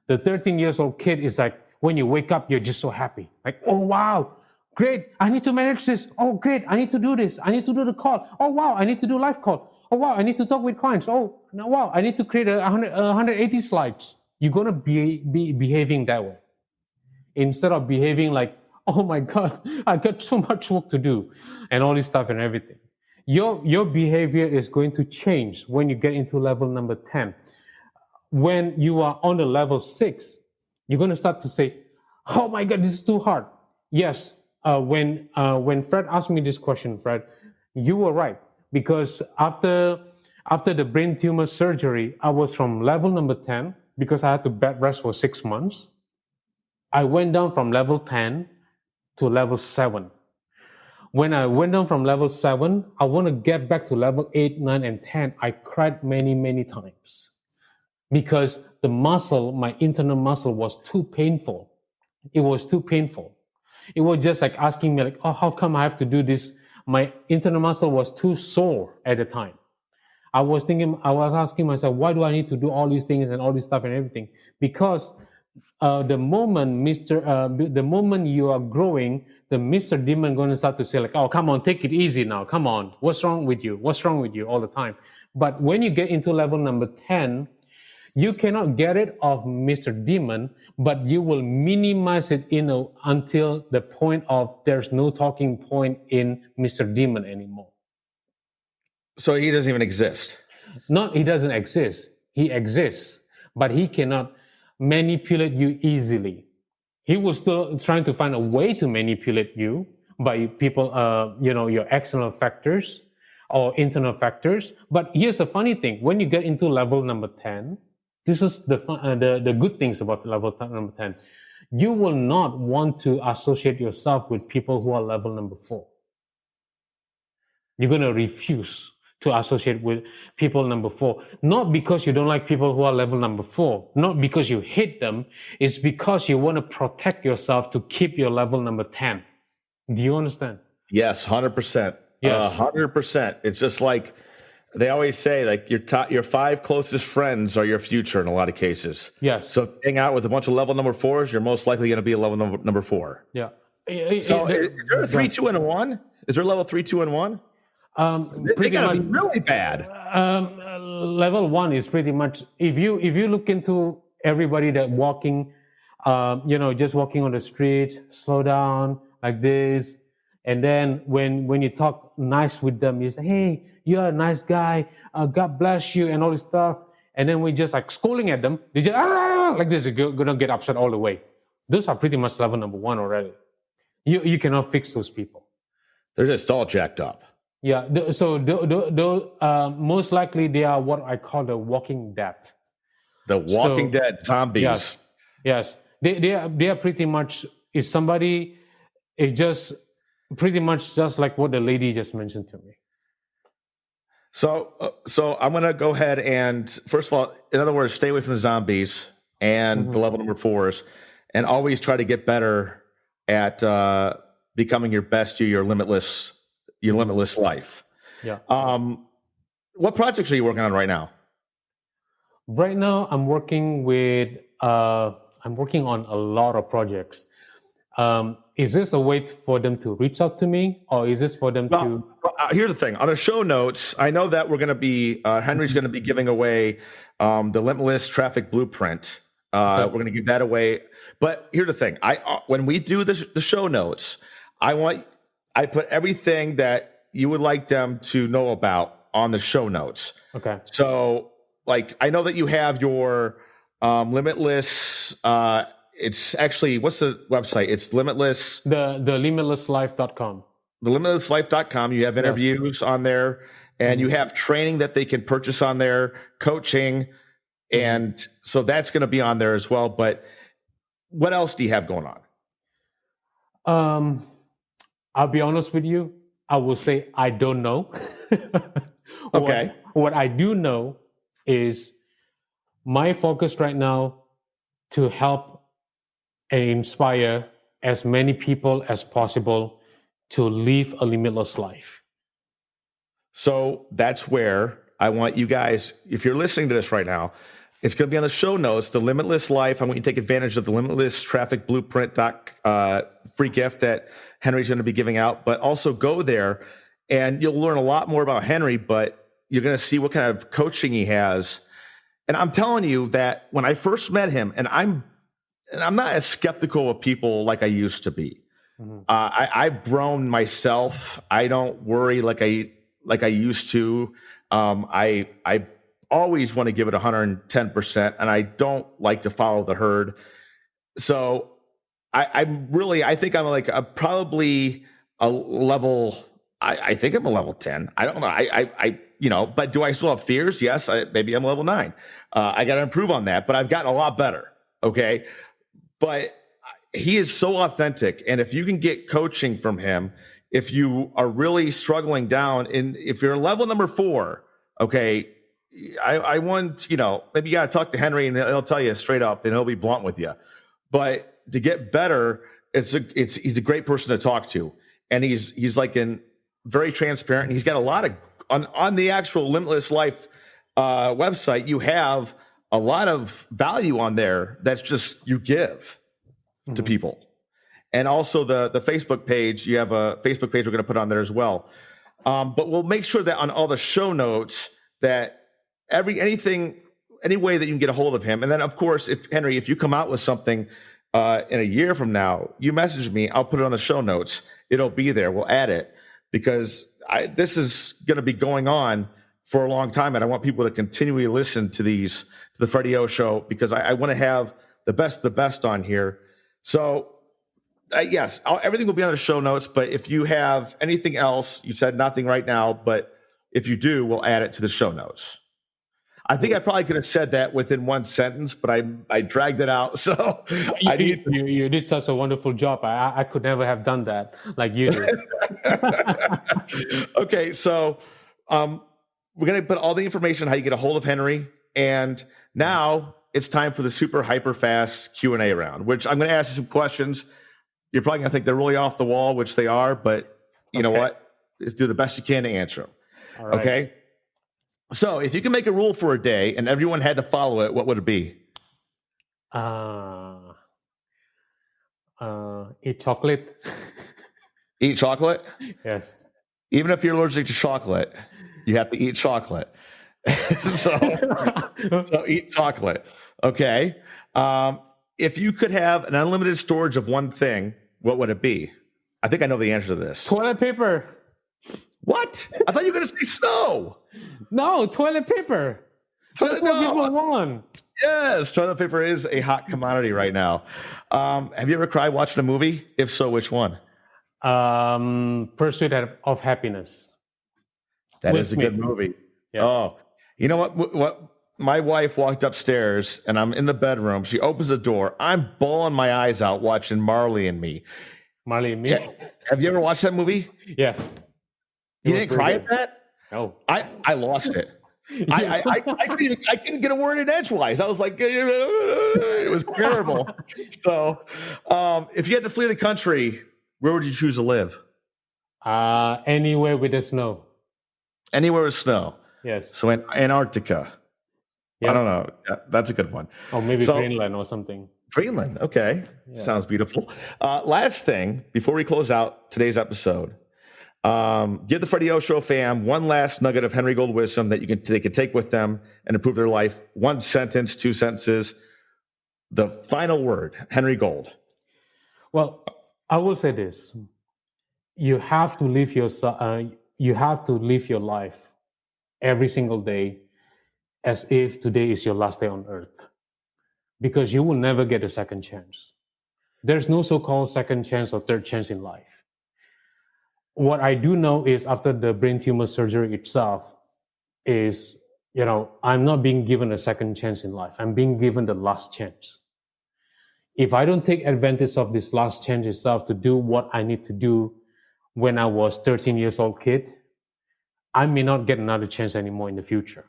C: The 13 years old kid is like, when you wake up, you're just so happy. Like, oh, wow, great. I need to manage this. Oh, great. I need to do this. I need to do the call. Oh, wow. I need to do live call. Oh, wow. I need to talk with clients. Oh, no, wow. I need to create 180 slides. You're going to be behaving that way. Instead of behaving like, oh my God, I got so much work to do and all this stuff and everything. Your behavior is going to change when you get into level number 10. When you are on the level 6, you're going to start to say, oh my God, this is too hard. Yes, when Fred asked me this question, Fred, you were right. Because after the brain tumor surgery, I was from level number 10 because I had to bed rest for 6 months. I went down from level 10 to level 7. When I went down from level 7, I want to get back to level 8, 9, and 10. I cried many, many times because the muscle, my internal muscle, was too painful. It was too painful. It was just like asking me, like, oh, how come I have to do this? My internal muscle was too sore at the time. I was asking myself, why do I need to do all these things and all this stuff and everything? Because the moment you are growing, the Mr. Demon going to start to say like, oh, come on, take it easy now. Come on. What's wrong with you? What's wrong with you all the time? But when you get into level number 10, you cannot get rid of Mr. Demon, but you will minimize it until the point of there's no talking point in Mr. Demon anymore.
A: So he doesn't even exist?
C: Not he doesn't exist. He exists, but he cannot manipulate you easily. He was still trying to find a way to manipulate you by people, your external factors or internal factors. But here's the funny thing. When you get into level number 10, this is the good things about level number 10. You will not want to associate yourself with people who are level number 4. You're going to refuse to associate with people number 4. Not because you don't like people who are level number 4. Not because you hate them. It's because you want to protect yourself to keep your level number 10. Do you understand?
A: Yes, 100%. Yes. 100%. It's just like they always say, like your 5 closest friends are your future in a lot of cases.
C: Yes.
A: So hang out with a bunch of level number 4s, you're most likely going to be a level number 4.
C: Yeah.
A: So is there a 3, 2, and a 1? Is there level 3, 2, and 1? They gotta be really bad.
C: Level 1 is pretty much if you look into everybody that walking, just walking on the street, slow down like this, and then when you talk nice with them, you say, "Hey, you're a nice guy. God bless you," and all this stuff. And then we just like scolding at them. They just like this. You're gonna get upset all the way. Those are pretty much level number 1 already. You cannot fix those people.
A: They're just all jacked up.
C: Yeah, most likely they are what I call the walking dead.
A: The walking dead zombies.
C: Yes. They are pretty much, if somebody is just Pretty much just like what the lady just mentioned to me.
A: So I'm going to go ahead and, first of all, in other words, stay away from the zombies and the level number 4s, and always try to get better at becoming your best your limitless life.
C: Yeah.
A: What projects are you working on right now?
C: Right now, I'm working on a lot of projects. Is this a way for them to reach out to me, or is this for them to?
A: Here's the thing. On the show notes, I know that we're going to be Henry's going to be giving away the Limitless Traffic Blueprint.
C: Okay.
A: We're going to give that away. But here's the thing. When we do the show notes, I put everything that you would like them to know about on the show notes.
C: Okay.
A: So, like, I know that you have your Limitless. It's actually, what's the website? It's Limitless.
C: The limitlesslife.com.
A: The limitlesslife.com. You have interviews on there, and you have training that they can purchase on there, coaching. And so that's going to be on there as well. But what else do you have going on?
C: I'll be honest with you. I will say I don't know.
A: Okay.
C: What I do know is my focus right now to help and inspire as many people as possible to live a limitless life.
A: So that's where I want you guys, if you're listening to this right now, it's going to be on the show notes, the Limitless Life. I want you to take advantage of the Limitless Traffic Blueprint free gift that Henry's going to be giving out. But also go there and you'll learn a lot more about Henry, but you're going to see what kind of coaching he has. And I'm telling you that when I first met him, and I'm not as skeptical of people like I used to be. I've grown myself. I don't worry like I used to. I always want to give it 110%, and I don't like to follow the herd. So I think I'm probably a level. I think I'm a level 10. I don't know. But do I still have fears? Yes. Maybe I'm level 9. I got to improve on that, but I've gotten a lot better. Okay. But he is so authentic. And if you can get coaching from him, if you are really struggling down, and if you're level number 4, okay, I want, maybe you got to talk to Henry and he'll tell you straight up and he'll be blunt with you. But to get better, he's a great person to talk to. And he's like very transparent. And he's got a lot of, on the actual Limitless Life website, you have a lot of value on there that's just you give to people. And also the Facebook page, you have a Facebook page we're going to put on there as well. But we'll make sure that on all the show notes that any way that you can get a hold of him. And then of course, if you come out with something in a year from now, you message me, I'll put it on the show notes. It'll be there. We'll add it because this is going to be going on for a long time. And I want people to continually listen to the Freddy O Show, because I want to have the best on here. So yes, everything will be on the show notes. But if you have anything else, you said nothing right now, but if you do, we'll add it to the show notes. I think I probably could have said that within one sentence, but I dragged it out. So
C: you did such a wonderful job. I could never have done that like you did.
A: Okay, so we're going to put all the information on how you get a hold of Henry. And now it's time for the super hyper fast Q&A round, which I'm going to ask you some questions. You're probably going to think they're really off the wall, which they are, but you know what? Just do the best you can to answer them.
C: All right.
A: Okay. So if you can make a rule for a day and everyone had to follow it, what would it be?
C: Eat chocolate.
A: Eat chocolate?
C: Yes.
A: Even if you're allergic to chocolate, you have to eat chocolate. so eat chocolate. Okay. If you could have an unlimited storage of one thing, what would it be? I think I know the answer to this.
C: Toilet paper.
A: What? I thought you were going to say snow.
C: No, toilet paper. That's what people want.
A: Yes, toilet paper is a hot commodity right now. Have you ever cried watching a movie? If so, which one?
C: Pursuit of Happiness.
A: That is a good movie.
C: Yes.
A: Oh, you know what? My wife walked upstairs and I'm in the bedroom. She opens the door. I'm bawling my eyes out watching Marley and Me.
C: Marley and me.
A: Yeah. Have you ever watched that movie?
C: Yes.
A: You
C: was
A: didn't
C: pretty
A: cry
C: good.
A: at that?
C: No.
A: I lost it. I couldn't get a word in edgewise. I was like, it was terrible. So, if you had to flee the country, where would you choose to live?
C: Anywhere with the snow.
A: Anywhere with snow.
C: Yes.
A: So Antarctica.
C: Yeah.
A: I don't know. Yeah, that's a good one.
C: Or maybe
A: So-
C: Greenland or something.
A: Greenland. Okay.
C: Yeah.
A: Sounds beautiful. Last thing, before we close out today's episode, give the Freddy O Show fam one last nugget of Henry Gold wisdom that they can take with them and improve their life. One sentence, 2 sentences. The final word, Henry Gold.
C: Well, I will say this: you have to live your life every single day as if today is your last day on earth, because you will never get a second chance. There's no so-called second chance or third chance in life. What I do know is after the brain tumor surgery itself is, I'm not being given a second chance in life. I'm being given the last chance. If I don't take advantage of this last chance itself to do what I need to do when I was 13 years old kid, I may not get another chance anymore in the future.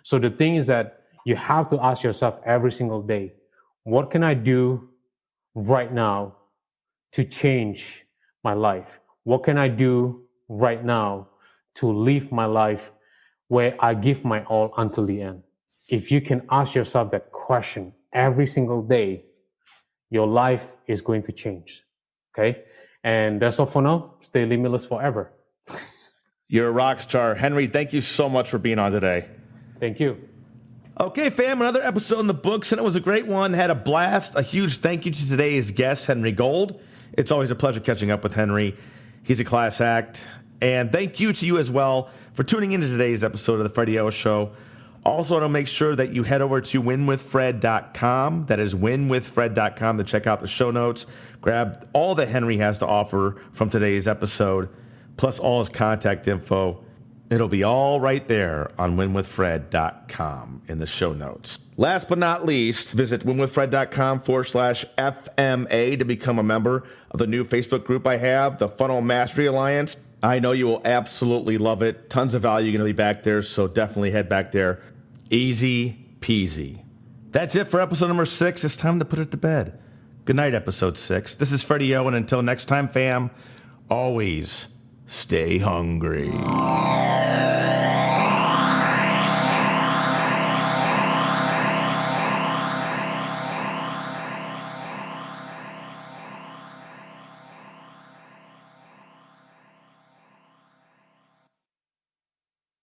C: So the thing is that you have to ask yourself every single day, what can I do right now to change my life? What can I do right now to live my life where I give my all until the end? If you can ask yourself that question every single day, your life is going to change. Okay? And that's all for now. Stay limitless forever.
A: You're a rock star. Henry, thank you so much for being on today.
C: Thank you.
A: Okay, fam, another episode in the books, and it was a great one. Had a blast. A huge thank you to today's guest, Henry Gold. It's always a pleasure catching up with Henry. He's a class act. And thank you to you as well for tuning into today's episode of the Freddy O Show. Also, want to make sure that you head over to winwithfred.com. That is winwithfred.com to check out the show notes. Grab all that Henry has to offer from today's episode, plus all his contact info. It'll be all right there on winwithfred.com in the show notes. Last but not least, visit winwithfred.com/FMA to become a member of the new Facebook group I have, the Funnel Mastery Alliance. I know you will absolutely love it. Tons of value going to be back there, so definitely head back there. Easy peasy. That's it for episode number 6. It's time to put it to bed. Good night, episode 6. This is Freddy O, and until next time, fam, always stay hungry.